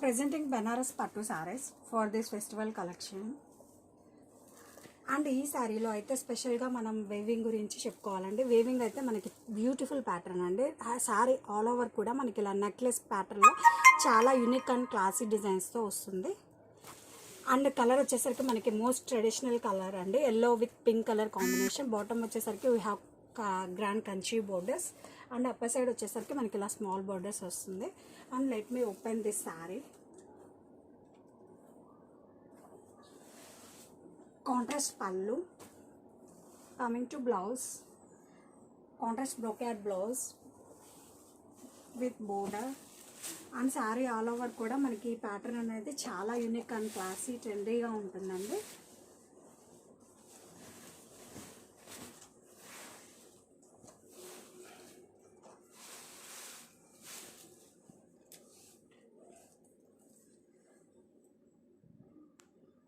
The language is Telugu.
Presenting Banaras Pattu sarees for this festival collection. And ఈ శారీలో అయితే స్పెషల్గా మనం వేవింగ్ గురించి చెప్పుకోవాలండి. వేవింగ్ అయితే మనకి బ్యూటిఫుల్ ప్యాటర్న్ అండి. ఆ శారీ ఆల్ ఓవర్ కూడా మనకి ఇలా నెక్లెస్ ప్యాటర్న్లో చాలా యూనిక్ అండ్ క్లాసీ డిజైన్స్తో వస్తుంది. అండ్ కలర్ వచ్చేసరికి మనకి మోస్ట్ ట్రెడిషనల్ కలర్ అండి, yellow with pink colour combination. Bottom వచ్చేసరికి we have grand Kanchi borders and upper side వచ్చేసరికి మనకి ఇలా స్మాల్ బోర్డర్స్ వస్తుంది. And let me open this sari. Contrast pallu, coming to blouse, contrast brocade blouse with border. And sari all over కూడా మనకి ఈ ప్యాటర్న్ అనేది చాలా యూనిక్ అండ్ క్లాసీ ట్రెండీగా ఉంటుందండి.